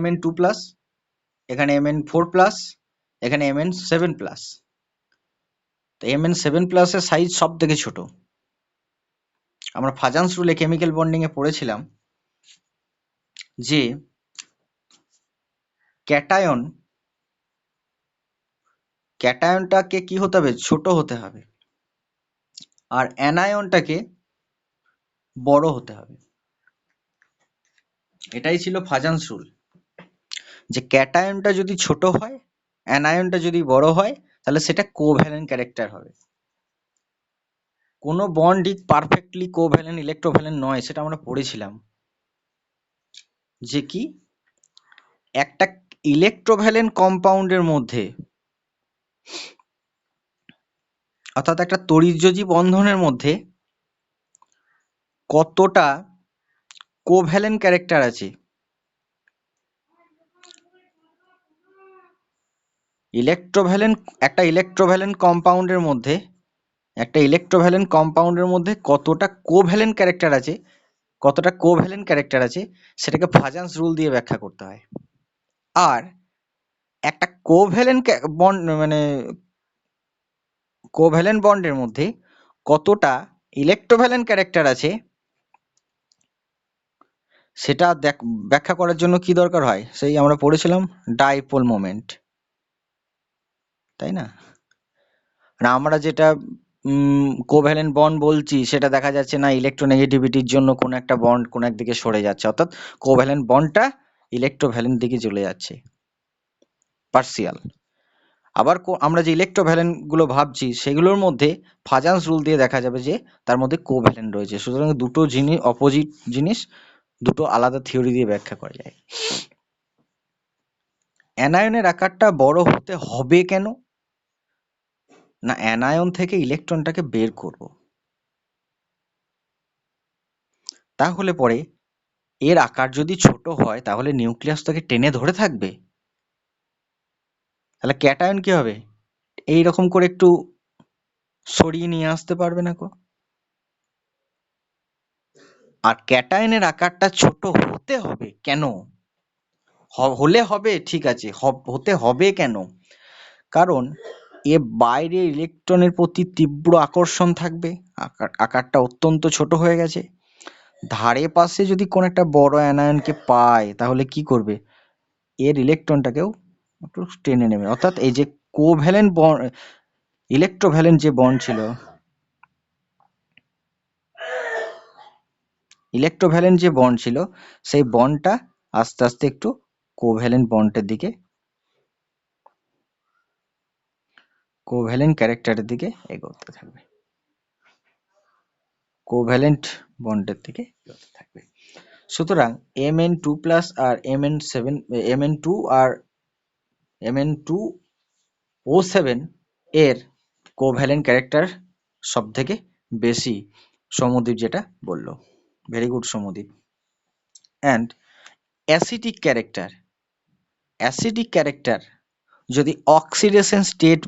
Mn2+, এখানে Mn4+, এখানে Mn7+। তো Mn7+ এর সাইজ সব থেকে ছোট। আমরা ফাজান্স রুলে কেমিক্যাল বন্ডিং এ পড়েছিলাম যে ক্যাটায়নটাকে কি হতে হবে, ছোট হতে হবে, আর অ্যানায়নটাকে বড় হতে হবে। এটাই ছিল ফাজান্স রুল, যে ক্যাটায়নটা যদি ছোট হয়, অ্যানায়নটা যদি বড় হয়, তাহলে সেটা কোভ্যালেন্ট ক্যারেক্টার হবে। কোনো বন্ডই পারফেক্টলি কোভ্যালেন্ট ইলেকট্রোভ্যালেন্ট নয়, সেটা আমরা পড়েছিলাম। যে কি একটা ইলেকট্রোভ্যালেন্ট কম্পাউন্ডের মধ্যে, অর্থাৎ একটা তড়িৎযোজী বন্ধনের মধ্যে কতটা কোভ্যালেন্ট ক্যারেক্টার আছে, একটা ইলেকট্রোভ্যালেন্ট কম্পাউন্ডের মধ্যে কতটা কোভ্যালেন্ট ক্যারেক্টার আছে, সেটাকে ফাজান্স রুল দিয়ে ব্যাখ্যা করতে হয়। আর একটা কোভ্যালেন্ট বন্ডের মধ্যে কতটা ইলেকট্রোভ্যালেন্ট ক্যারেক্টার আছে, সেটা ব্যাখ্যা করার জন্য কি দরকার হয়, সেই আমরা পড়েছিলাম ডাইপোল মোমেন্ট, তাই না? আমরা যেটা কোভ্যালেন্ট বন্ড বলছি, সেটা দেখা যাচ্ছে না ইলেকট্রোনেগেটিভিটির জন্য কোন একটা বন্ড কোন একদিকে সরে যাচ্ছে, অর্থাৎ কোভ্যালেন্ট বন্ডটা ইলেকট্রোভ্যালেন্ট দিকে চলে যাচ্ছে, পার্সিয়াল। আবার আমরা যে ইলেকট্রোভ্যালেন্ট গুলো ভাবছি, সেগুলোর মধ্যে ফাজান্স রুল দিয়ে দেখা যাবে যে তার মধ্যে কোভ্যালেন্ট রয়েছে। সুতরাং দুটো অপোজিট জিনিস দুটো আলাদা থিওরি দিয়ে ব্যাখ্যা করা যায়। অ্যানায়নের আকারটা বড় হতে হবে কেন না, অ্যানায়ন থেকে ইলেকট্রনটাকে বের করব, তাহলে পরে এর আকার যদি ছোট হয় তাহলে নিউক্লিয়াস তাকে টেনে ধরে থাকবে, তাহলে ক্যাটায়ন কি হবে, এইরকম করে একটু সরিয়ে নিয়ে আসতে পারবে না কো। আর ক্যাটায়নের আকারটা ছোট হতে হবে কেন, হলে হবে ঠিক আছে, হতে হবে কেন, কারণ এ বাইরে ইলেকট্রনের প্রতি তীব্র আকর্ষণ থাকবে, আকারটা অত্যন্ত ছোট হয়ে গেছে। ধারে পাশে যদি কোন একটা বড় অ্যানায়নকে পায়, তাহলে কি করবে, এর ইলেকট্রনটাকেও একটু টেনে নেবে। অর্থাৎ এই যে কোভ্যালেন্ট বন্ড, ইলেকট্রোভ্যালেন্ট যে বন্ড ছিল, সেই বন্ডটা আস্তে আস্তে একটু কোভ্যালেন্ট বন্ডের দিকে, কোভ্যালেন্ট ক্যারেক্টারের দিকে এগোতে থাকবে, কোভ্যালেন্ট বন্ডের দিকে এগোতে থাকবে। সুতরাং Mn2+ আর Mn2 আর Mn2O7 এর কোভ্যালেন্ট ক্যারেক্টার সব থেকে বেশি, সৌম্যদীপ যেটা বললো, very good Soumyadip. And acidic character যদি অক্সিডেশন স্টেট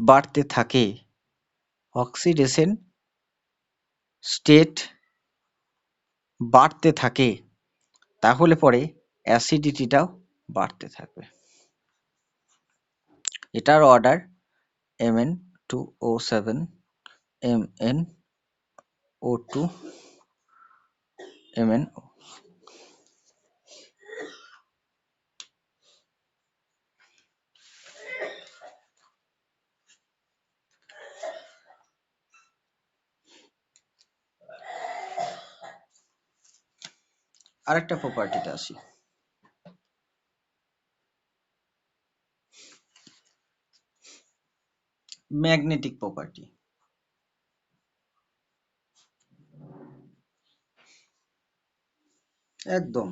বাড়তে থাকে, তাহলে পরে অ্যাসিডিটিটাও বাড়তে থাকবে। এটার অর্ডার Mn2O7, MnO2, MnO। আরেকটা প্রপার্টিতে আসি, ম্যাগনেটিক প্রপার্টি। একদম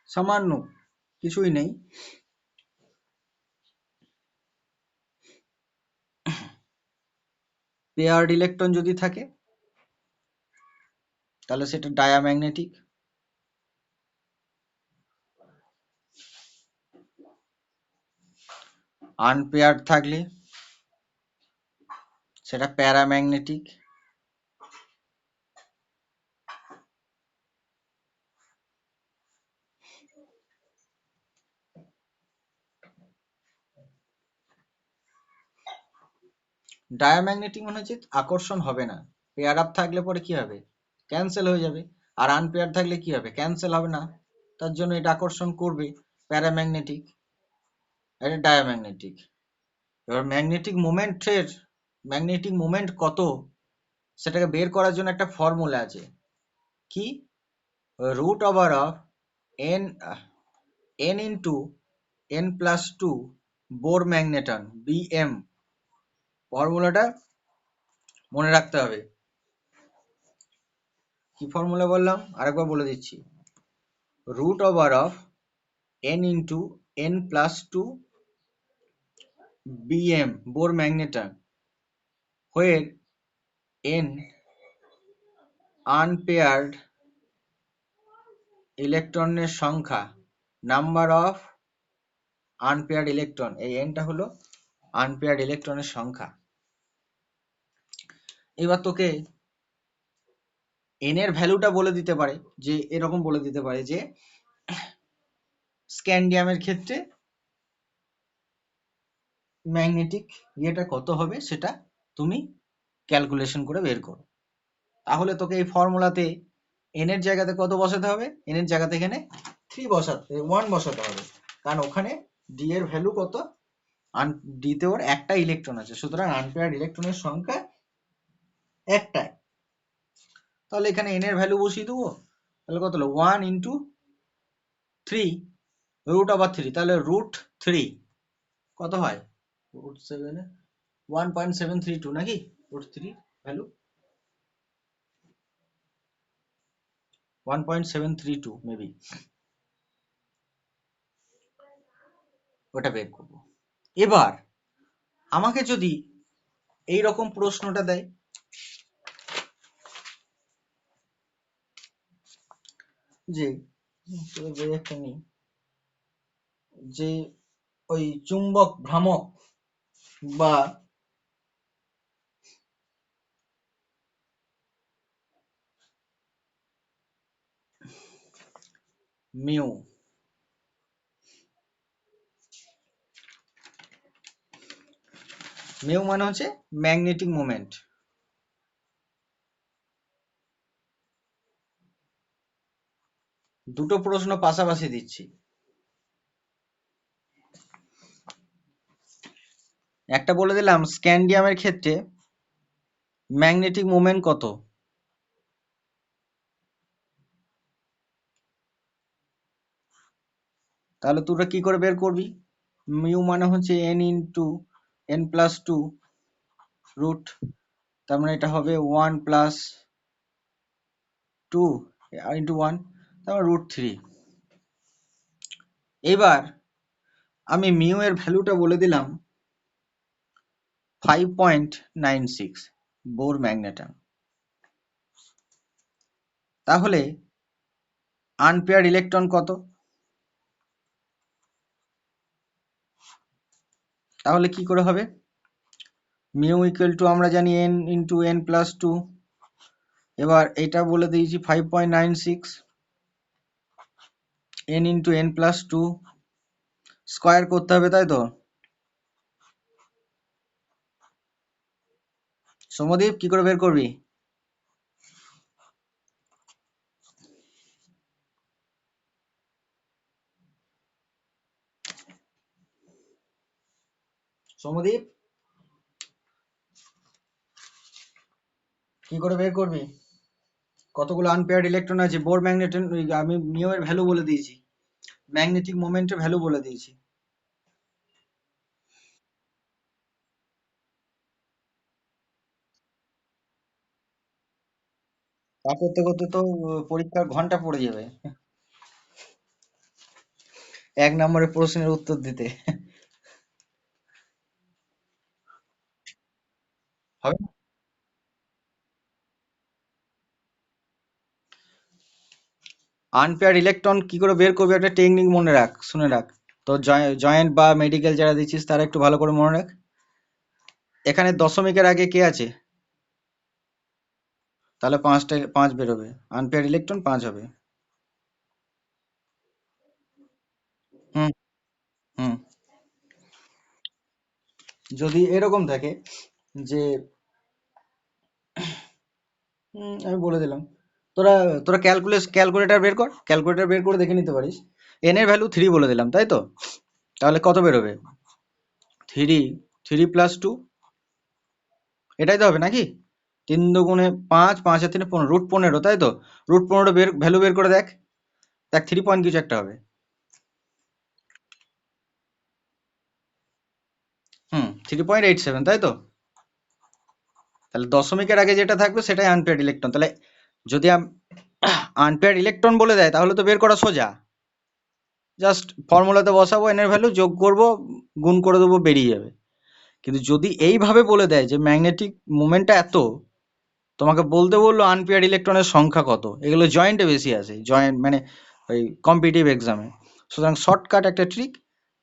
সামান্য কিছুই নেই, পেয়ার্ড ইলেকট্রন যদি থাকে তাহলে সেটা ডায়াম্যাগনেটিক, আনপেয়ার্ড থাকলে সেটা প্যারাম্যাগনেটিক। ডায়াম্যাগনেটিক মানে হচ্ছে আকর্ষণ হবে না। পেয়ার আপ থাকলে পরে কি হবে, ক্যান্সেল হয়ে যাবে। আর আনপেয়ার থাকলে কি হবে, ক্যান্সেল হবে না। তার জন্য এটা আকর্ষণ করবে। প্যারাম্যাগনেটিক, এটা ডায়াম্যাগনেটিক। এবার ম্যাগনেটিক মোমেন্ট কত, সেটাকে বের করার জন্য একটা ফর্মুলা আছে। কি, root over of n n into n plus two Bohr magneton BM. ফর্মুলাটা মনে রাখতে হবে। কি ফর্মুলা বললাম আরেকবার বলে দিচ্ছি, root over of n into n plus 2 bm Bohr magneton, where n unpaired ইলেকট্রনের সংখ্যা, নাম্বার অফ আনপেয়ার্ড ইলেকট্রন, এই এনটা হলো আনপেয়ার্ড ইলেকট্রনের সংখ্যা। এবার তোকে এন এর ভ্যালুটা বলে দিতে পারে, যে এরকম বলে দিতে পারে যে স্ক্যান্ডিয়ামের ক্ষেত্রে ম্যাগনেটিক ইয়েটা কত হবে, সেটা তুমি ক্যালকুলেশন করে বের করো। তাহলে তোকে এই ফর্মুলাতে এন এর জায়গাতে কত বসাতে হবে, এন এর জায়গাতে এখানে 1 বসাতে হবে, কারণ ওখানে ডি এর ভ্যালু কত, ডিতে ওর একটা ইলেকট্রন আছে, সুতরাং আনপেয়ার্ড ইলেকট্রনের সংখ্যা একটাই। তাহলে এখানে এন এর ভ্যালু বসিয়ে দেবো। তাহলে কত হলো, 1 × 3 √3, তাহলে √3 কত হয়, √7 1.732 নাকি, √3 ভ্যালু 1.732 মেবি, ওটা বের করবো। এবার আমাকে যদি এই রকম প্রশ্নটা দেয় যে একটা নেই, যে ওই চুম্বক ভ্রামক বা মিউ, মিউ মানে হচ্ছে ম্যাগনেটিক মোমেন্ট। দুটো প্রশ্ন পাশাপাশি দিচ্ছি। একটা বলে দিলাম স্ক্যান্ডিয়ামের ক্ষেত্রে ম্যাগনেটিক মোমেন্ট কত, তাহলে তোরা কি করে বের করবি, মিউ মানে হচ্ছে n into n plus two root, তার মানে এটা হবে 1 + 2 ইন্টু 1, তার মানে √3। এবার আমি মিউ এর ভ্যালুটা বলে দিলাম 5.96 বোর ম্যাগনেটন। তাহলে আনপেয়ার্ড ইলেকট্রন কত, তাহলে কি করে হবে, মিউ ইকুয়াল টু আমরা জানি n into n plus two, এবার এটা বলে দিয়েছি 5.96, n into n plus two square করতে হবে, তাই তো সৌমদীপ, কি করে বের করবি, সৌমদীপ কি করে বের করবি, কতগুলো আনপেয়ার্ড ইলেকট্রন আছে বোর ম্যাগনেটন, আমি মিউ এর ভ্যালু বলে দিয়েছি, ম্যাগনেটিক মোমেন্টের ভ্যালু বলে দিয়েছি। তা করতে করতে তো পরীক্ষার ঘন্টা পড়ে যাবে 1 নম্বরের প্রশ্নের উত্তর দিতে। হবে না, আনপেয়ার্ড ইলেকট্রন কি করে বের করবি, একটা টেকনিক মনে রাখ, শুনে রাখ। তো জয়েন্ট বা মেডিকেল যারা দিচ্ছিস তারা একটু ভালো করে মনে রাখ। এখানে দশমিকের আগে কে আছে, তাহলে 5 বেরোবে, আনপেয়ার্ড ইলেকট্রন 5 হবে। হুম হুম। যদি এরকম থাকে যে আমি বলে দিলাম, তোরা তোরা ক্যালকুলেটর বের করে দেখে নিতে পারিস। এন এর ভ্যালু 3 বলে দিলাম, তাই তো? তাহলে কত বেরোবে? 3 + 2, এটাই তো হবে নাকি? 3 দুগুণে 5, 5 আর 3 15, √15, তাই তো? √15 ভ্যালু বের করে দেখ, দেখ 3 পয়েন্ট কিছু একটা হবে। 3.87, তাই তো? তাহলে দশমিকের আগে যেটা থাকবে সেটাই আনপেয়ার্ড ইলেকট্রন। তাহলে যদি আনপেয়ার্ড ইলেকট্রন বলে দেয় তাহলে তো বের করা সোজা, জাস্ট ফর্মুলাতে বসাবো, এন এর ভ্যালু যোগ করব, গুণ করে দেবো, বেরিয়ে যাবে। কিন্তু যদি এইভাবে বলে দেয় যে ম্যাগনেটিক মোমেন্টটা এত, তোমাকে বলতে বললো আনপেয়ার্ড ইলেকট্রনের সংখ্যা কত, এগুলো জয়েন্টে বেশি আসে, জয়েন্ট মানে ওই কম্পিটিটিভ এক্সামে। সুতরাং শর্টকাট একটা ট্রিক,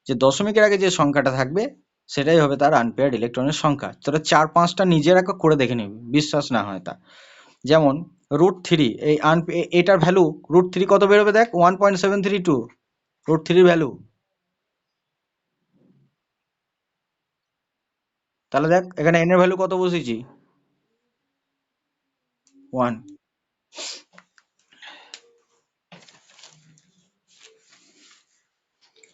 যে দশমিকের আগে যে সংখ্যাটা থাকবে সেটাই হবে তার আনপেয়ার্ড ইলেকট্রনের সংখ্যা। তোরা 4-5টা নিজের করে দেখে নিবি, বিশ্বাস না হয় তা। যেমন √3, এটার ভ্যালু √3 কত বেরোবে দেখ, 1.732 √3 ভ্যালু। তাহলে দেখ এখানে এন এর ভ্যালু কত বসেছি, 1।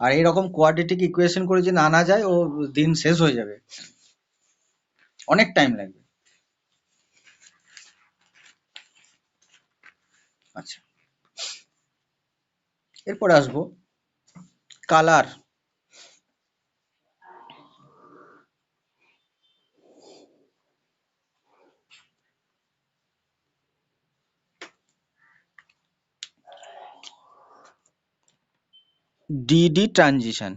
আর এইরকম কোয়াড্রেটিক ইকুয়েশন করে যদি আনা যায়, ও দিন শেষ হয়ে যাবে, অনেক টাইম লাগবে। আচ্ছা, এরপরে আসবো colour. DD transition,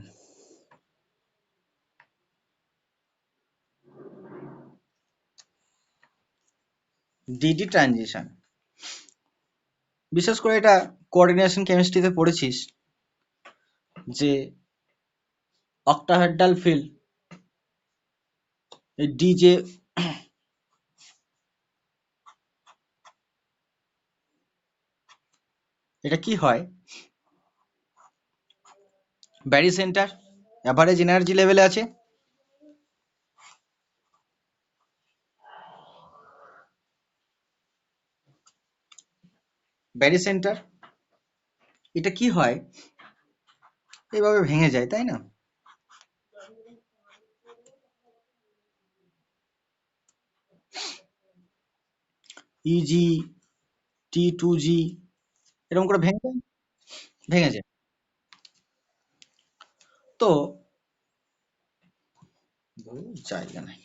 DD transition বিশেষ করে এটা কোঅর্ডিনেশন কেমিস্ট্রিতে পড়েছিস, যে অক্টাহেড্রাল ফিল্ড, এই ডি যে এটা কি হয়, ব্যারি সেন্টার অ্যাভারেজ এনার্জি লেভেলে আছে, ব্যারি সেন্টার। এটা কি হয়, এইভাবে ভেঙে যায়, তাই না? ইজি, T2G, এরকম করে ভেঙে যায়, ভেঙে যায়। তো জায়গা নাই,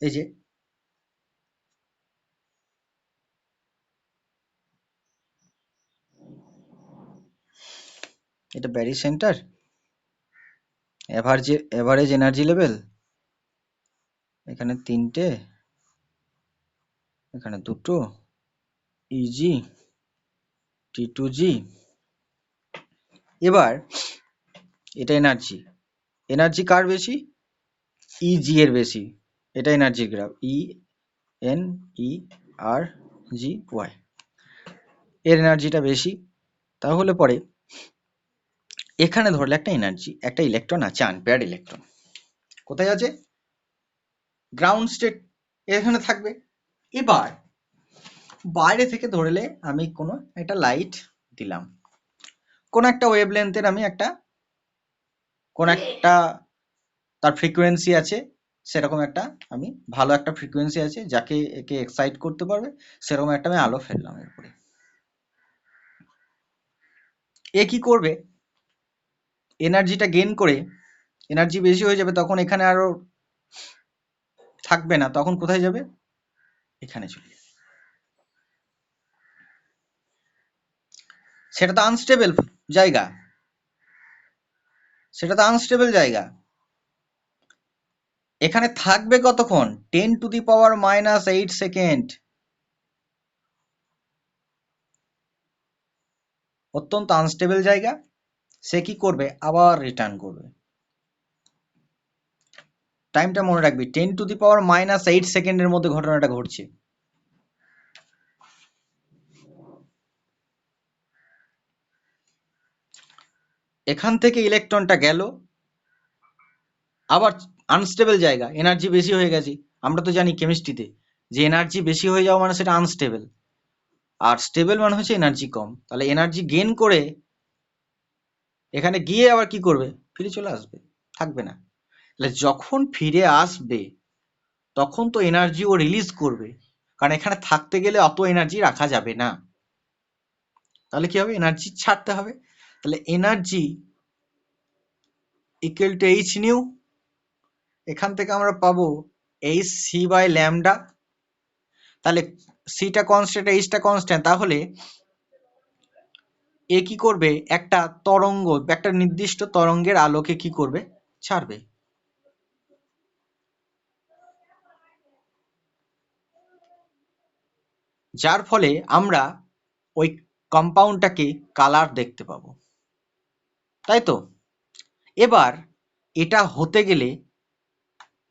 এই যে এটা Barry centre, average energy level, এখানে 3টে, এখানে 2টো, ইজি, T2G। এবার এটা এনার্জি, এনার্জি কার বেশি, ইজি এর বেশি, এটা এনার্জির গ্রাফ, ENERGY, এর এনার্জিটা বেশি। তাহলে পরে এখানে ধরলে একটা এনার্জি, একটা ইলেকট্রন আছে, আনপেয়ার্ড ইলেকট্রন, কোথায় আছে, গ্রাউন্ড স্টেট, এখানে থাকবে। এবার বাইরে থেকে ধরলে আমি কোনো একটা লাইট দিলাম, কোন একটা ওয়েভ লেন্থের, আমি কোন একটা তার ফ্রিকোয়েন্সি আছে, সেরকম একটা আমি ভালো একটা ফ্রিকোয়েন্সি আছে যাকে একে এক্সাইট করতে পারবে, সেরকম একটা আমি আলো ফেললাম এর উপরে। এ কি করবে, এনার্জিটা গেইন করে, এনার্জি বেশি হয়ে যাবে, তখন এখানে আরো থাকবে না, তখন কোথায় যাবে, এখানে চলে যাবে। সেটা তো আনস্টেবল জায়গা, সেটা তো আনস্টেবল জায়গা, এখানে থাকবে কতক্ষণ, 10⁻⁻8 সেকেন্ড, অত্যন্ত আনস্টেবল জায়গা। সে কি করবে, আবার রিটার্ন করবে। টাইমটা মনে রাখবি, 10⁻⁻8 সেকেন্ডের মধ্যে ঘটনাটা ঘটছে। এখান থেকে ইলেকট্রনটা গেল আবার আনস্টেবল জায়গা, এনার্জি বেশি হয়ে গেছে। আমরা তো জানি কেমিস্ট্রিতে যে এনার্জি বেশি হয়ে যাওয়া মানে সেটা আনস্টেবল, আর স্টেবল মানে হচ্ছে এনার্জি কম। তাহলে এনার্জি গেইন করে এখানে গিয়ে আবার কি করবে, ফিরে চলে আসবে, থাকবে না। তাহলে যখন ফিরে আসবে তখন তো এনার্জি ও রিলিজ করবে, কারণ এখানে থাকতে গেলে অত এনার্জি রাখা যাবে না। তাহলে কি হবে, এনার্জি ছাড়তে হবে। তাহলে energy equal to H new, এখান থেকে আমরা পাবো এইচ সি বাই ল্যামডা। তাহলে সিটা কনস্ট্যান্ট, এইচটা কনস্ট্যান্ট, তাহলে এ কি করবে, একটা তরঙ্গ, একটা নির্দিষ্ট তরঙ্গের আলোকে কি করবে, ছাড়বে। যার ফলে আমরা ওই কম্পাউন্ডটাকে কালার দেখতে পাবো, তাই তো। এবার এটা হতে গেলে,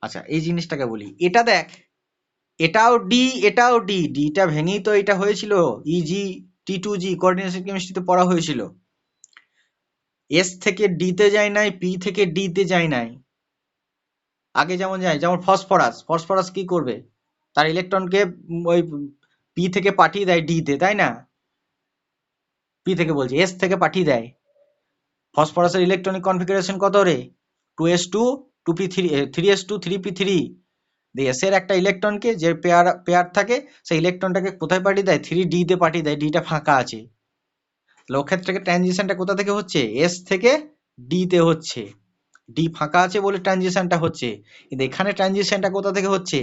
আচ্ছা এই জিনিসটাকে বলি, এটা দেখ, এটাও ডি এটাও ডি, ডিটা ভেঙেই তো এটা হয়েছিল। ইজি T2G কোঅর্ডিনেশন কেমিস্ট্রিতে পড়া হয়েছিল। এস থেকে ডি তে যায় নাই, পি থেকে ডি তে যায় নাই, আগে যেমন যায়, যেমন ফসফরাস, ফসফরাস কি করবে, তার ইলেকট্রনকে ওই পি থেকে পাঠিয়ে দেয় ডি তে, তাই না। পি থেকে বলছি, এস থেকে পাঠিয়ে দেয়। ফসফরাসের ইলেকট্রনিক কনফিগারেশন কত রে, 2s2 2p3 3s2 3p3। S এর একটা ইলেকট্রনকে যে পেয়ার পেয়ার থাকে সেই ইলেকট্রনটাকে কোথায় পাঠিয়ে দেয়, 3d তে পাঠিয়ে দেয়, ডিটা ফাঁকা আছে। তাহলে ওক্ষেত্রে ট্রানজিশনটা কোথা থেকে হচ্ছে, এস থেকে ডি তে হচ্ছে, ডি ফাঁকা আছে বলে ট্রানজিশনটা হচ্ছে। কিন্তু এখানে ট্রানজিশনটা কোথা থেকে হচ্ছে,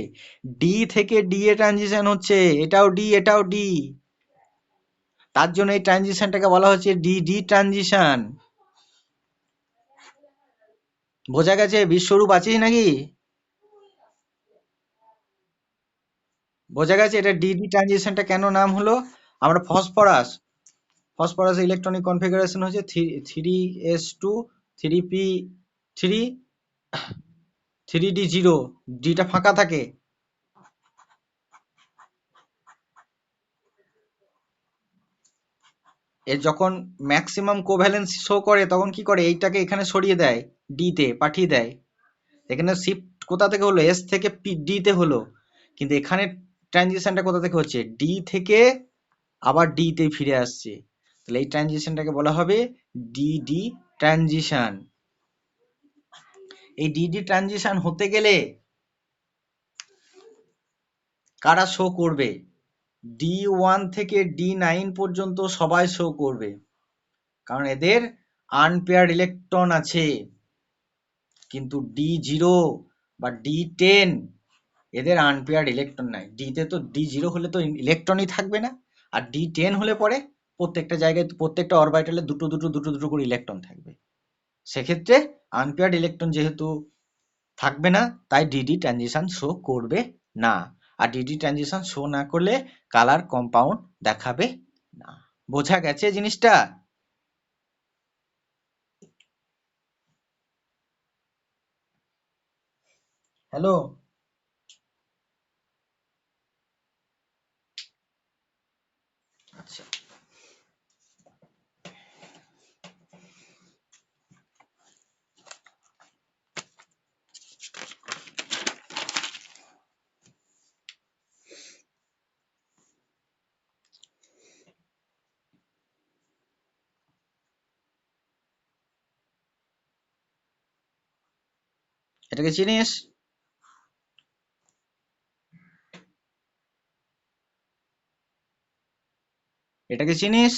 ডি থেকে ডি এ ট্রানজিশন হচ্ছে, এটাও ডি এটাও ডি। তার জন্য এই ট্রানজিশনটাকে বলা হচ্ছে ডি ডি ট্রানজিশন। বোঝা গেছে, বিশ্বরূপ আছিস নাকি, বোঝা গেছে এটা ডিডি ট্রানজিশনটা কেন নাম হলো। আমরা ফসফরাস, ফসফরাস ইলেকট্রনিক কনফিগারেশন হচ্ছে 3s2 3p3 3d0, ডিটা ফাঁকা থাকে। এর যখন ম্যাক্সিমাম কোভ্যালেন্স শো করে তখন কি করে, এইটাকে এখানে সরিয়ে দেয়, ডি তে পাঠিয়ে দেয়। এখানে শিফট কোথা থেকে হলো, এস থেকে ডি তে হলো, কিন্তু এখানে ট্রানজিশনটা কোথা থেকে হচ্ছে, ডি থেকে আবার ডি তে ফিরে আসছে। তাহলে এই ট্রানজিশনটাকে বলা হবে ডিডি ট্রানজিশন। এই ডিডি ট্রানজিশন হতে গেলে কারা শো করবে, D1 থেকে D9 পর্যন্ত সবাই শো করবে, কারণ এদের আনপেয়ার্ড ইলেকট্রন আছে। কিন্তু D0 বা D10 এদের আনপেয়ার্ড ইলেকট্রন নাই। ডিতে তো D0 হলে তো ইলেকট্রনই থাকবে না, আর D10 হলে পরে প্রত্যেকটা জায়গায় প্রত্যেকটা অরবিটালে দুটো দুটো দুটো দুটো করে ইলেকট্রন থাকবে। সেক্ষেত্রে আনপেয়ার্ড ইলেকট্রন যেহেতু থাকবে না, তাই ডিডি ট্রানজিশন শো করবে না। আর ডিডি ট্রানজিশন শো না করলে কালার কম্পাউন্ড দেখাবে না। বোঝা গেছে জিনিসটা। হ্যালো, আচ্ছা এটাকে চিনিস, এটাকে চিনিস,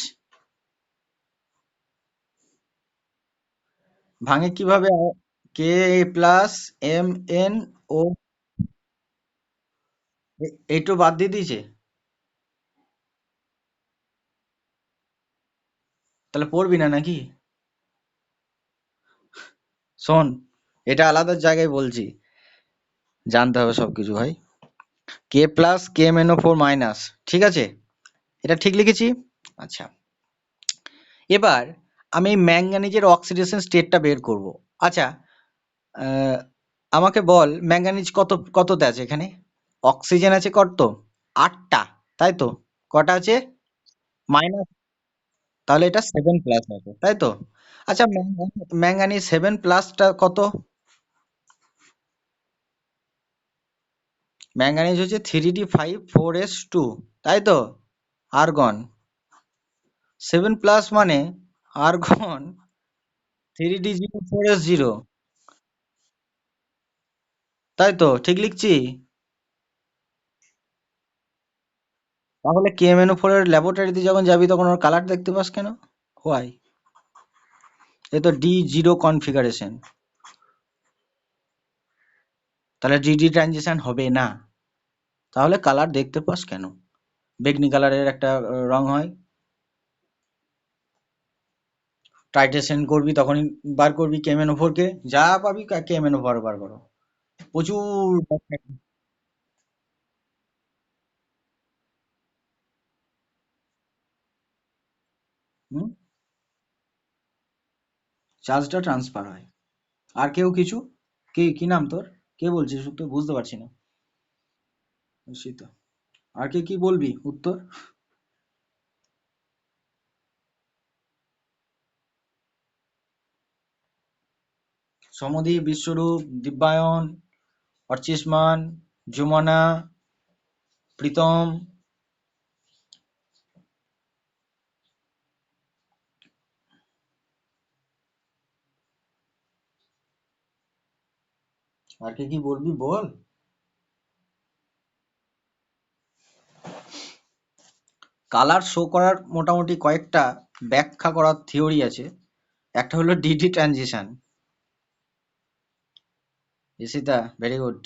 ভাঙে কিভাবে, কে প্লাস এম এন ও, এইটু বাদ দিয়ে দিয়েছে, তাহলে পড়বি না নাকি। শোন, এটা আলাদা জায়গায় বলছি, জানতে হবে সবকিছু ভাই। K plus K M N O four minus, ঠিক আছে, এটা ঠিক লিখেছি। আচ্ছা, এবার আমি ম্যাঙ্গানিজের অক্সিডেশন স্টেটটা বের করব। আচ্ছা, আহ, আমাকে বল ম্যাঙ্গানিজ কত কততে আছে এখানে, অক্সিজেন আছে কত, 8টা, তাই তো, কটা আছে, মাইনাস তাহলে এটা 7+ আছে, তাই তো? আচ্ছা, ম্যাঙ্গানিজ 7+টা কত? ম্যাঙ্গানিজ হচ্ছে 3d5 4s2, তাই তো? আর্গন 7+ মানে আর্গন 3d0 4s0, তাই তো? ঠিক লিখছি? তাহলে KMNO4 এর ল্যাবরেটরিতে যখন যাবি তখন ওর কালার দেখতে পাস কেন? হোয়াই? এ তো D0 কনফিগারেশন, তাহলে ডিডি ট্রানজিশন হবে না। তাহলে কালার দেখতে পাস কেন? বেগনি কালারের একটা রং হয়, টাইট্রেশন করবি তখনই বার করবি KMNO4 কে, যা পাবি KMNO4 বার করো, প্রচুর। হুম, চার্জটা ট্রান্সফার হয়। আর কেউ কিছু? কি কি নাম তোর? কে বলছিস উত্তর? বুঝতে পারছি না। সীতা। আর কে কি বলবি উত্তর? সমধি, বিশ্বরূপ, দিব্যায়ন, অর্চিষ্মান, জুমনা, প্রীতম। আর কে কি বলবি বল। কালার শো করার মোটামুটি কয়েকটা ব্যাখ্যা করার থিওরি আছে। একটা হলো d d transition. Isita, very good.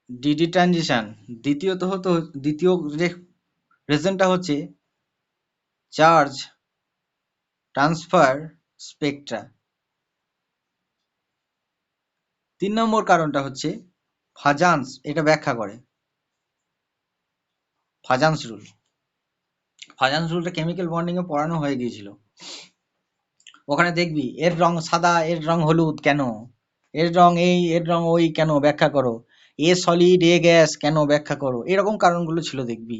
D d transition. দ্বিতীয় যে রিজনটা হচ্ছে চার্জ ট্রান্সফার স্পেকট্রা। 3 নম্বর কারণটা হচ্ছে ফাজান্স, এটা ব্যাখ্যা করে Fajans rule. Fajans রুলটা chemical bonding এ পড়ানো হয়ে গিয়েছিল। ওখানে দেখবি এর রং সাদা, এর রং হলুদ কেন, এর রং এই, এর রং ওই কেন ব্যাখ্যা করো, এ সলিড এ গ্যাস কেন ব্যাখ্যা করো, এরকম কারণগুলো ছিল দেখবি।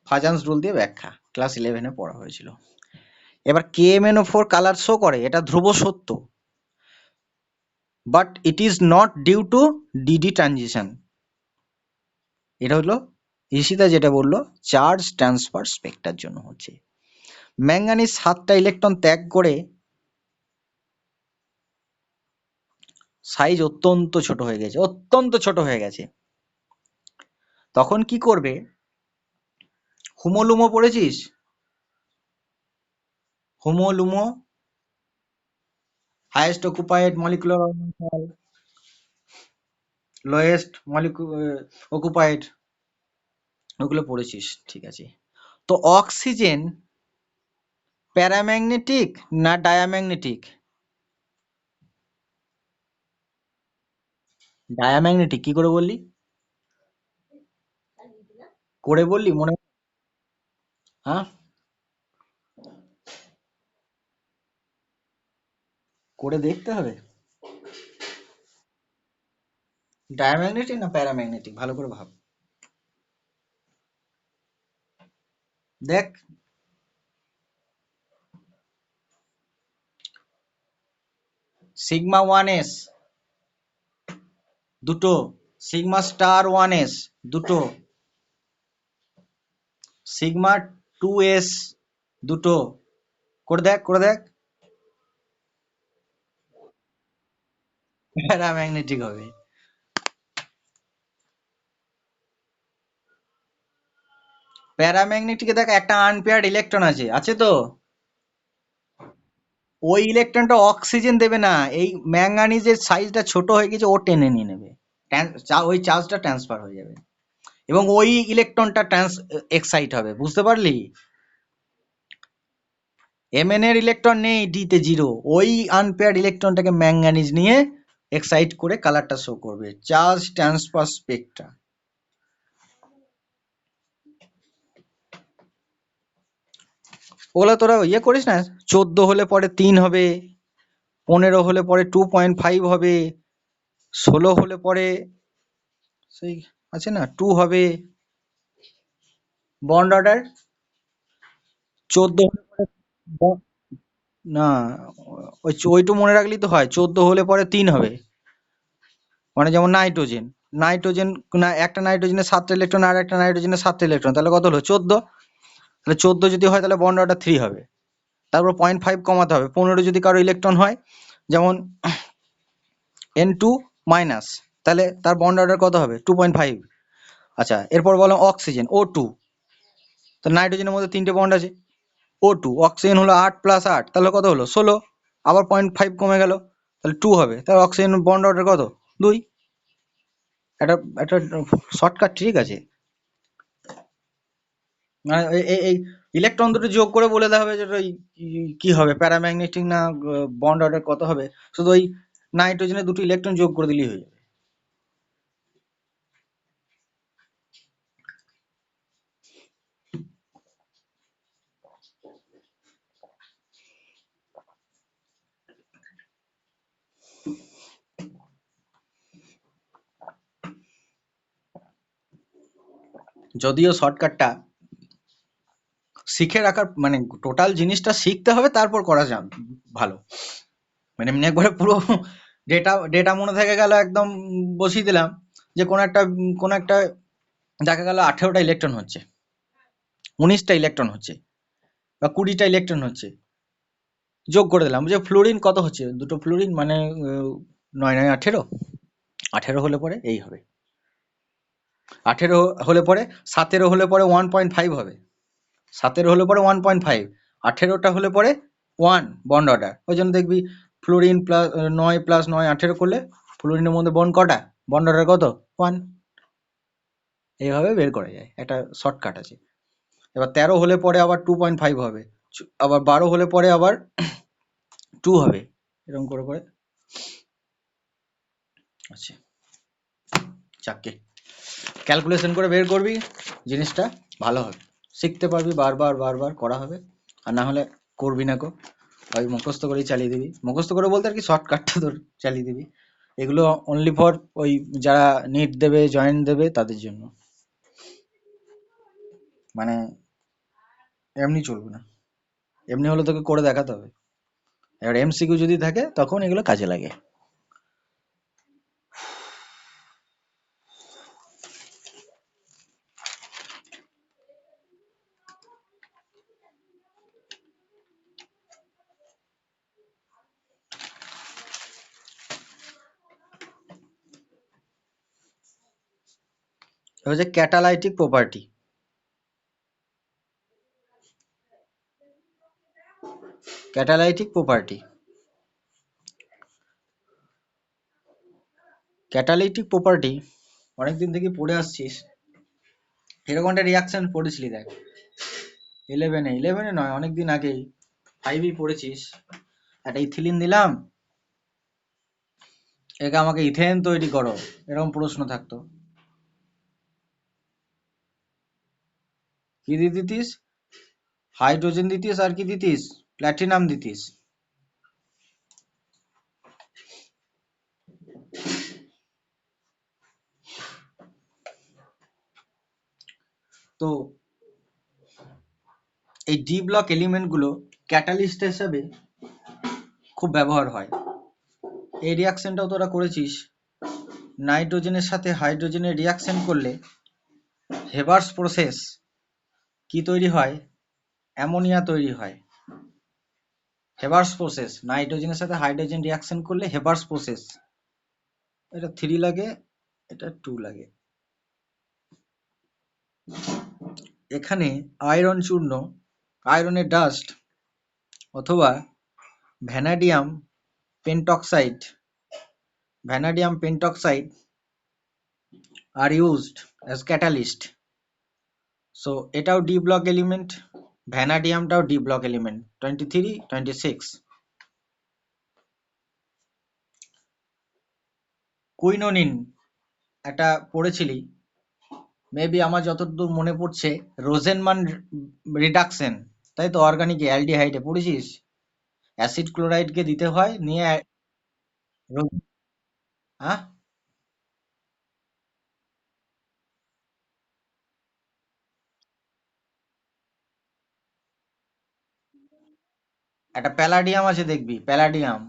ফাজান্স রুল দিয়ে ব্যাখ্যা ক্লাস 11-এ পড়া হয়েছিল। এবার KMNO4 কালার শো করে, এটা ধ্রুব সত্য, but it is not due to d d transition. এটা হলো ঈশিতা যেটা বললো, চার্জ ট্রান্সফার স্পেক্ট্রার জন্য হচ্ছে। ম্যাঙ্গানিজ 7টা ইলেকট্রন ত্যাগ করে সাইজ অত্যন্ত ছোট হয়ে গেছে, অত্যন্ত ছোট হয়ে গেছে। তখন কি করবে? হুমোলুমো পড়েছিস? HOMO LUMO, highest occupied molecular orbital, lowest occupied, ওগুলো পড়েছিস, ঠিক আছে। তো অক্সিজেন প্যারাম্যাগনেটিক না ডায়াম্যাগনেটিক? ডায়াম্যাগনেটিক কি করে বললি? করে বললি মনে? হ্যাঁ, করে দেখতে হবে। ডায়াম্যাগনেটিক না প্যারাম্যাগনেটিক, ভালো করে ভাব। দেখ, σ1s দুটো, σ*1s দুটো, σ2s দুটো। করে দেখ, করে দেখ। প্যারাম্যাগনেটিক হবে। প্যারাম্যাগনেটিকে দেখ, একটা আনপেয়ার্ড ইলেকট্রন আছে, আছে তো? ওই ইলেকট্রনটা অক্সিজেন দেবে না, এই ম্যাঙ্গানিজের সাইজটা ছোট হয়ে গেছে, ও টেনে নিয়ে নেবে, ওই চার্জটা ট্রান্সফার হয়ে যাবে এবং ওই ইলেকট্রনটা এক্সাইট হবে, বুঝতে পারলি? Mn এর ইলেকট্রন নেই ডি তে 0, ওই আনপেয়ার্ড ইলেকট্রনটাকে ম্যাঙ্গানিজ নিয়ে এক্সাইট করে কালারটা শো করবে, চার্জ ট্রান্সফার স্পেক্ট্রা। ওগুলো তোরা ইয়ে করিস না? 14 হলে পরে 3 হবে, 15 হলে পরে 2.5 হবে, 16 হলে পরে সেই আছে না 2 হবে। বন্ড অর্ডার 14 হলে পরে না, ওইটু মনে রাখলেই তো হয়। 14 হলে পরে 3 হবে। মানে যেমন নাইট্রোজেন, নাইট্রোজেন না, একটা নাইট্রোজেনের 7টা ইলেকট্রন আর একটা নাইট্রোজেনের 7টা ইলেকট্রন, তাহলে কত হলো 14। তাহলে 14 যদি হয় তাহলে বন্ড অর্ডার 3 হবে। তারপর 0.5 কমাতে হবে। 15 যদি কারো ইলেকট্রন হয়, যেমন N2 মাইনাস, তাহলে তার বন্ড অর্ডার কত হবে 2.5। আচ্ছা, এরপর বললাম অক্সিজেন O2, তো নাইট্রোজেনের মধ্যে 3টে বন্ড আছে। O2 অক্সিজেন হলো 8 প্লাস 8, তাহলে কত হলো 16। আবার 0.5 কমে গেল, তাহলে 2 হবে। তাহলে অক্সিজেন বন্ড অর্ডার কত 2। একটা একটা শর্টকাট ট্রিক আছে, মানে এই ইলেকট্রন দুটো যোগ করে বলে দেওয়া হবে যে ওই কি হবে, প্যারাম্যাগনেটিক না বন্ড অর্ডার কত হবে, শুধু ওই নাইট্রোজেনের দুটো ইলেকট্রন যোগ করে দিলেই হয়ে যাবে। যদিও শর্টকাটটা শিখে রাখার, মানে টোটাল জিনিসটা শিখতে হবে তারপর করা যাবে ভালো। মানে এমনি একবারে পুরো ডেটা ডেটা মনে থেকে গেল, একদম বসিয়ে দিলাম যে কোন একটা দেখা গেল 18টা ইলেকট্রন হচ্ছে, 19টা ইলেকট্রন হচ্ছে, বা 20টা ইলেকট্রন হচ্ছে, যোগ করে দিলাম যে ফ্লোরিন কত হচ্ছে, দুটো ফ্লোরিন মানে 9 9 18, 18 হলে পরে এই হবে, 18 হলে পরে 17 হলে পরে 1.5 হবে, 17 হলে পরে 1.5, 18টা হলে পরে 1 বন্ড অর্ডার। ওই জন্য দেখবি ফ্লোরিন প্লাস 9 প্লাস 9 18 করলে ফ্লোরিনের মধ্যে বন্ড কটা, বন্ড অর্ডার কত 1। এইভাবে বের করা যায়, একটা শর্টকাট আছে। এবার 13 হলে পরে আবার 2.5 হবে, আবার 12 হলে পরে আবার 2 হবে, এরকম করে করে আছে। চাককে ক্যালকুলেশন করে বের করবি, জিনিসটা ভালো হবে, শিখতে পারবি, বারবার বারবার করা হবে। আর না হলে করবি না কো, ওই মুখস্থ করেই চালিয়ে দিবি। মুখস্থ করে বলতে আর কি, শর্টকাটটা তোর চালিয়ে দিবি। এগুলো অনলি ফর ওই যারা নিট দেবে, জয়েন্ট দেবে তাদের জন্য, মানে এমনি চলবে না। এমনি হলে তোকে করে দেখাতে হবে। এবার এমসিকিউ যদি থাকে তখন এগুলো কাজে লাগে। এবার হচ্ছে catalytic property. Catalytic property, catalytic property অনেকদিন থেকে পড়ে আসছিস। এরকম একটা রিয়াকশন পড়েছিলি দেখ, 11-এ নয়, অনেকদিন আগেই 5-এই পড়েছিস। একটা ইথিলিন দিলাম, একে আমাকে ইথেন তৈরি করো, এরকম প্রশ্ন থাকতো। কি দিয়ে দিতিস, হাইড্রোজেন দিতিস আর কি দিতিস, প্ল্যাটিনাম দিতিস। তো এই ডি ব্লক এলিমেন্ট গুলো ক্যাটালিস্ট হিসেবে খুব ব্যবহার হয়। এই রিয়াকশনটাও তোরা করেছিস, নাইট্রোজেনের সাথে হাইড্রোজেনের রিয়াকশন করলে হেবার্স প্রসেস কি তৈরি হয়, অ্যামোনিয়া তৈরি হয়। হেবার্স প্রসেস, নাইট্রোজেনের সাথে হাইড্রোজেন রিয়াকশন করলে হেবার্স প্রসেস। এটা 3 লাগে, এটা 2 লাগে। এখানে আয়রন চূর্ণ, আয়রনের ডাস্ট অথবা vanadium pentoxide, vanadium pentoxide are used as catalyst. So এটাও ডি ব্লক এলিমেন্ট, ভ্যানাডিয়ামটাও ডি ব্লক এলিমেন্ট 23-26। কুইনোনিন একটা পড়েছিলি মেবি, আমার যতদূর মনে পড়ছে রোজেনমান রিডাকশন, তাই তো, অর্গানিক অ্যালডিহাইডে পড়েছিস, অ্যাসিড ক্লোরাইডকে দিতে হয় নিয়ে হ্যাঁ, একটা প্যালাডিয়াম আছে দেখবি, প্যালাডিয়াম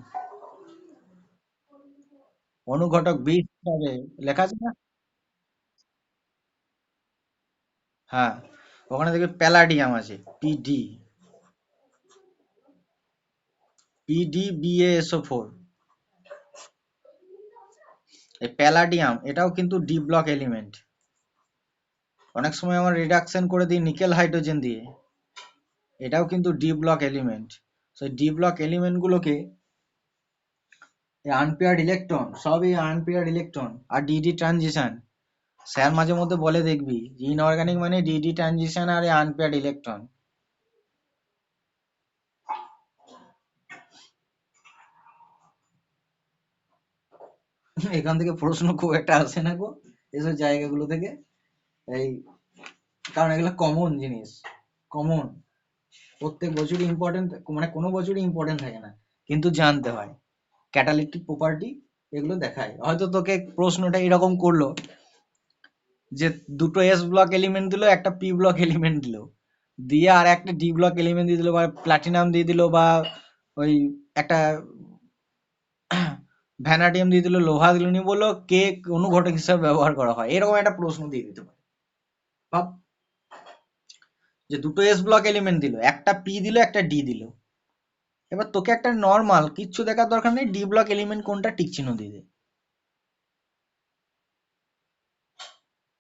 অনুঘটক বি হবে, লেখা আছে না? হ্যাঁ, ওখানে দেখবি প্যালাডিয়াম আছে, PDBASO4। এই প্যালাডিয়াম এটাও কিন্তু ডি ব্লক এলিমেন্ট। অনেক সময় আমরা রিডাকশন করে দিই নিকেল হাইড্রোজেন দিয়ে, এটাও কিন্তু ডি ব্লক এলিমেন্ট। সেই ডি ব্লক এলিমেন্ট গুলোকে আনপেয়ার্ড ইলেকট্রন, সবই আনপেয়ার্ড ইলেকট্রন আর ডিডি ট্রানজিশন। স্যার মাঝে মধ্যে বলে দেখবি ইনঅর্গানিক মানে ডিডি ট্রানজিশন আর আনপেয়ার্ড ইলেকট্রন। এখান থেকে প্রশ্ন খুব একটা আসে না গো এসব জায়গাগুলো থেকে, এই কারণ এগুলো কমন জিনিস, কমন, প্রত্যেক বছরই ইম্পর্টেন্ট, মানে কোনো বছরই ইম্পর্টেন্ট থাকে না, কিন্তু জানতে হয়। ক্যাটালিটিক প্রপার্টি এগুলো দেখায়। হয়তো তোকে প্রশ্নটা এরকম করলো যে দুটো এস ব্লক এলিমেন্ট দিল, একটা পি ব্লক এলিমেন্ট দিল, দিয়ে আর একটা ডি ব্লক এলিমেন্ট দিয়ে দিল, বা প্লাটিনাম দিয়ে দিল, বা ওই একটা ভ্যানাডিয়াম দিয়ে দিল, লোহা দিল, নি বললো কে অনুঘটক হিসাবে ব্যবহার করা হয়, এরকম একটা প্রশ্ন দিয়ে দিতে পারে। ভাব, যে দুটো এস ব্লক এলিমেন্ট দিল, একটা পি দিল একটা ডি দিল, এবার তোকে একটা নর্মাল কিচ্ছু দেখার দরকার নেই, ডি ব্লক এলিমেন্ট কোনটা টিক চিহ্ন দিয়ে দে,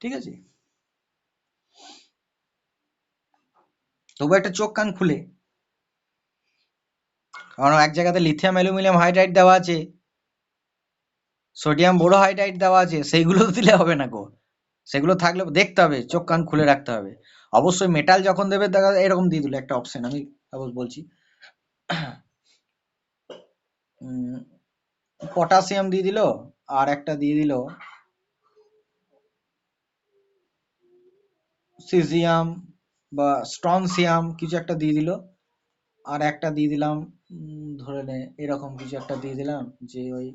ঠিক আছে? তবু একটা চোখ কান খুলে, কারণ এক জায়গাতে লিথিয়াম অ্যালুমিনিয়াম হাইড্রাইড দেওয়া আছে, সোডিয়াম বোরোহাইড্রাইড দেওয়া আছে, সেইগুলো তো দিলে হবে না গো। সেগুলো থাকলে দেখতে হবে, চোখ কান খুলে রাখতে হবে। অবশ্যই মেটাল যখন দেবে দেখা এরকম দিয়ে দিল একটা অপশন, আমি সাপোজ বলছি পটাশিয়াম দিয়ে দিল, আর একটা দিয়ে দিল সিজিয়াম বা স্ট্রনসিয়াম, কিছু একটা দিয়ে দিল, আর একটা দিয়ে দিলাম ধরে নে এরকম কিছু একটা দিয়ে দিলাম, যে ওই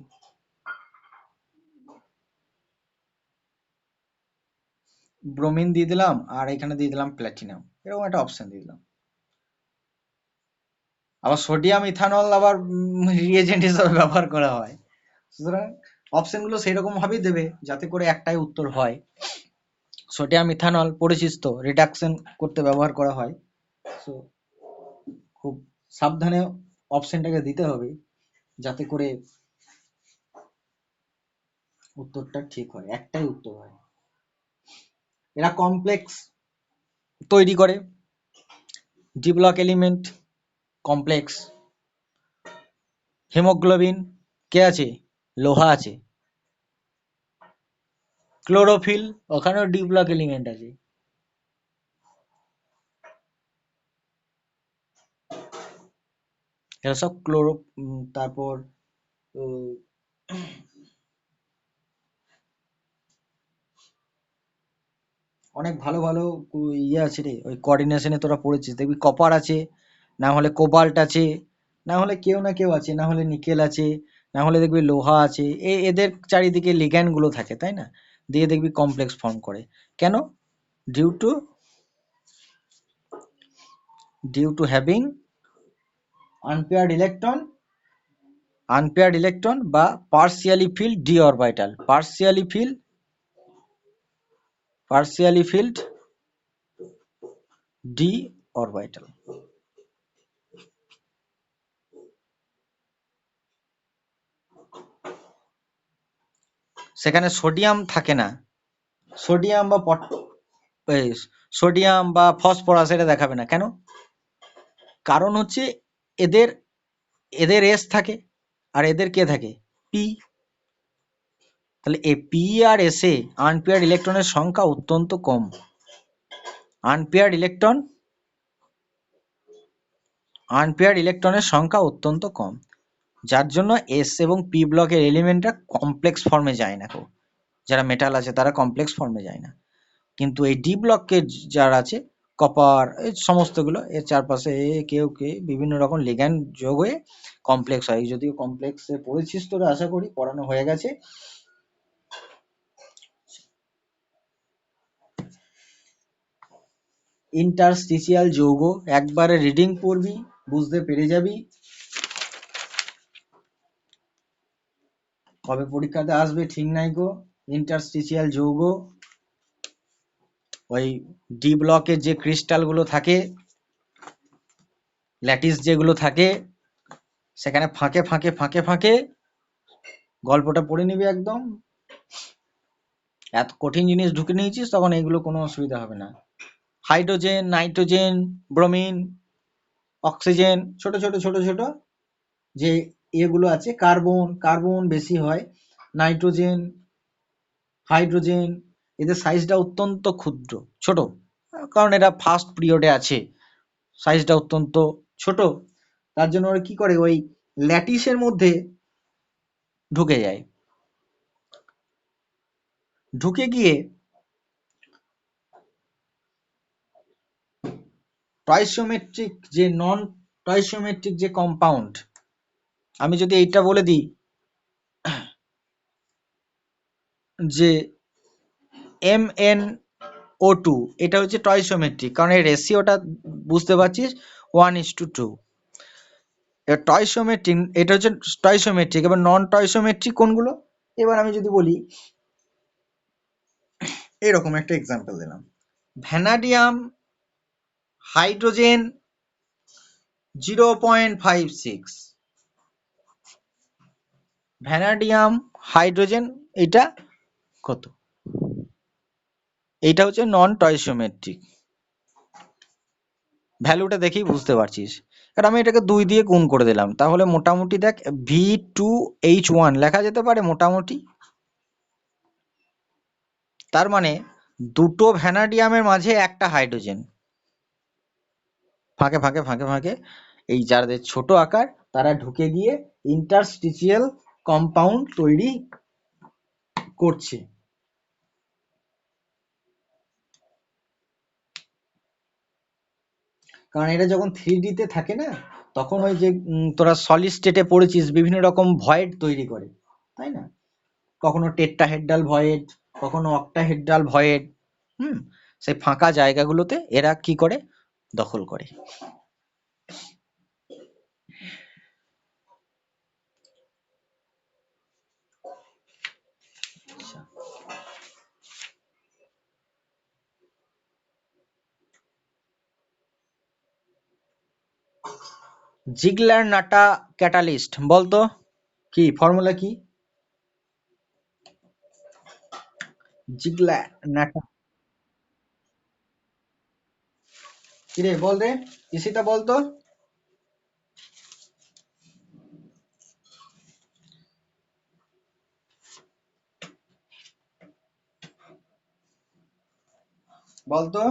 ব্রোমিন দিয়ে দিলাম, আর এখানে দিয়ে দিলাম প্ল্যাটিনাম, এরকম একটা অপশন দিয়ে দিলাম। আবার সোডিয়াম ইথানল আবার রিএজেন্ট হিসেবে ব্যবহার করা হয়, সুতরাং অপশন গুলো সেইরকম ভাবেই দেবে যাতে করে একটাই উত্তর হয়। সোডিয়াম ইথানল পরিচিত তো, রিডাকশন করতে ব্যবহার করা হয়। সো খুব সাবধানে অপশনটাকে দিতে হবে যাতে করে উত্তরটা ঠিক হয়, একটাই উত্তর হয়। এরা কমপ্লেক্স তৈরি করে, d block element complex. Haemoglobin কে আছে? লোহা আছে। ক্লোরোফিল, ওখানেও ডি ব্লক এলিমেন্ট আছে। এরা সব ক্লোরো, তারপর অনেক ভালো ভালো ইয়ে আছে রে, ওই কোঅর্ডিনেশনে তোরা পড়েছিস দেখবি, কপার আছে, না হলে কোবাল্ট আছে, না হলে কেউ না কেউ আছে, না হলে নিকেল আছে, না হলে দেখবি লোহা আছে, এদের চারিদিকে লিগ্যান্ড গুলো থাকে, তাই না? দিয়ে দেখবি কমপ্লেক্স ফর্ম করে। কেন? Due to having unpaired electron বা partially filled d orbital, partially filled d orbital. সেখানে সোডিয়াম থাকে না, সোডিয়াম বা সোডিয়াম বা ফসফরাস এটা দেখাবে না, কেন? কারণ হচ্ছে এদের এদের এস থাকে, আর এদের কে থাকে? পি। তাহলে এ পি আর এসে আনপেয়ার্ড ইলেকট্রনের সংখ্যা অত্যন্ত কম, আনপেয়ার্ড ইলেকট্রনের সংখ্যা অত্যন্ত কম, যার জন্য এস এবং পি ব্লকের এলিমেন্টটা কমপ্লেক্স ফর্মে যায় না। যারা মেটাল আছে তারা কমপ্লেক্স ফর্মে যায় না, কিন্তু এই ডি ব্লকের যারা আছে, কপার, এই সমস্তগুলো এর চারপাশে কেউ কে বিভিন্ন রকম লিগ্যান্ড যোগ হয়ে কমপ্লেক্স হয়। যদিও কমপ্লেক্সে পড়েছিস তোরা, আশা করি পড়ানো হয়ে গেছে। ইন্টারস্টিশিয়াল যৌগ একবারে রিডিং পড়বি, বুঝতে পেরে যাবি, কবে পরীক্ষাতে আসবে ঠিক নাই গো। ইন্টারস্টিশিয়াল যৌগ, ওই ডি ব্লকের যে ক্রিস্টাল গুলো থাকে, ল্যাটিস যেগুলো থাকে, সেখানে ফাঁকে ফাঁকে ফাঁকে ফাঁকে গল্পটা পড়ে নিবি একদম। এত কঠিন জিনিস ঢুকে নিয়েছিস, তখন এগুলো কোনো অসুবিধা হবে না। হাইড্রোজেন, নাইট্রোজেন, ব্রোমিন, অক্সিজেন, ছোট ছোট ছোট ছোট যে এগুলো আছে, কার্বন, কার্বন বেশি হয়, নাইট্রোজেন, হাইড্রোজেন, এদের সাইজটা অত্যন্ত ক্ষুদ্র, ছোট, কারণ এরা ফার্স্ট পিরিয়ডে আছে, সাইজটা অত্যন্ত ছোট। তার জন্য ওরা কি করে, ওই ল্যাটিসের মধ্যে ঢুকে যায়, ঢুকে গিয়ে টয়সোমেট্রিক যে নন টয়সোমেট্রিক যে কম্পাউন্ড, আমি যদি এইটা বলে দিই যে MnO2, এটা হচ্ছে টয়সোমেট্রিক, কারণ এই রেশিওটা বুঝতে পারছিস 1:2। এবার টয়সোমেট্রিক, এটা হচ্ছে টয়সোমেট্রিক। এবার নন টয়সোমেট্রিক কোনগুলো, এবার আমি যদি বলি, এরকম একটা এক্সাম্পল দিলাম, ভ্যানাডিয়াম হাইড্রোজেন 0.56, ভ্যানাডিয়াম হাইড্রোজেন এটা কত, এইটা হচ্ছে নন টয়সোমেট্রিক। ভ্যালুটা দেখেই বুঝতে পারছিস। আর আমি এটাকে 2 দিয়ে গুণ করে দিলাম, তাহলে মোটামুটি দেখ V2H1 লেখা যেতে পারে মোটামুটি। তার মানে দুটো ভ্যানাডিয়ামের মাঝে একটা হাইড্রোজেন, ফাঁকে ফাঁকে ফাঁকে ফাঁকে এই যাদের ছোট আকার তারা ঢুকে গিয়ে ইন্টারস্টিশিয়াল কম্পাউন্ড তৈরি করছে। কারণ এটা যখন 3D তে থাকে না, তখন ওই যে তোরা সলিড স্টেটে পড়েছিস, বিভিন্ন রকম ভয়েড তৈরি করে, তাই না? কখনো টেট্রাহেড্রাল ভয়েড, কখনো অক্টাহেড্রাল ভয়েড। সেই ফাঁকা জায়গাগুলোতে এরা কি করে, দখল করে। জিগলার নাটা ক্যাটালিস্ট বলতো, কি ফর্মুলা কি? জিগলার নাটা, কিরে বল রে, ইসিটা বলতো। বলতো।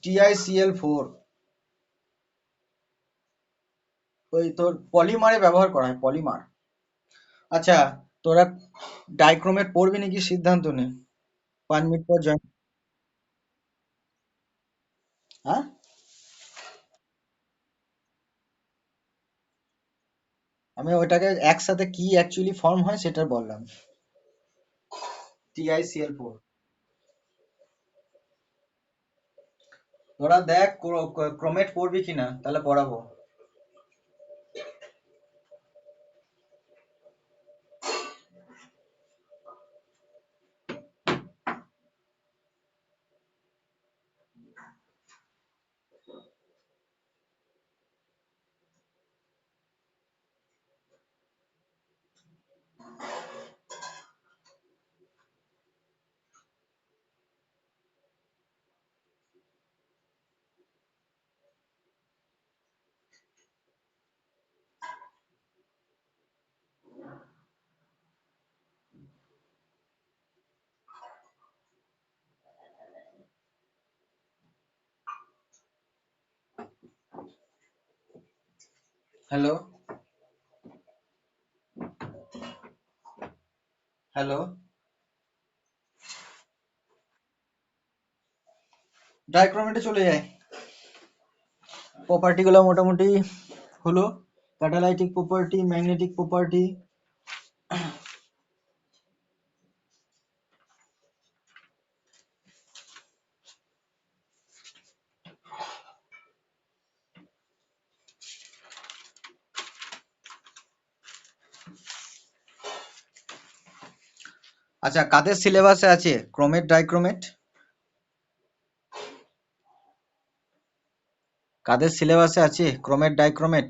TiCl4, ওই তোর পলিমারে ব্যবহার করা হয়, পলিমার। আচ্ছা, তোরা ডাইক্রোমেট পড়বি নাকি সিদ্ধান্ত নে, 5 মিনিট পর জয়েন। হ্যাঁ, আমি ওইটাকে একসাথে কি অ্যাকচুয়ালি ফর্ম হয় সেটা বললাম, TiCl4। তোরা দেখ ক্রোমেট পড়বি কিনা, তাহলে পড়াবো। Hello, hello. ডাইক্রোমেটে চলে যায়, প্রপার্টি গুলো মোটামুটি হলো, ক্যাটালাইটিক প্রপার্টি, ম্যাগনেটিক প্রপার্টি। আচ্ছা, কাদের সিলেবাসে আছে ক্রোমেট ডাইক্রোমেট? কাদের সিলেবাসে আছে ক্রোমেট ডাইক্রোমেট?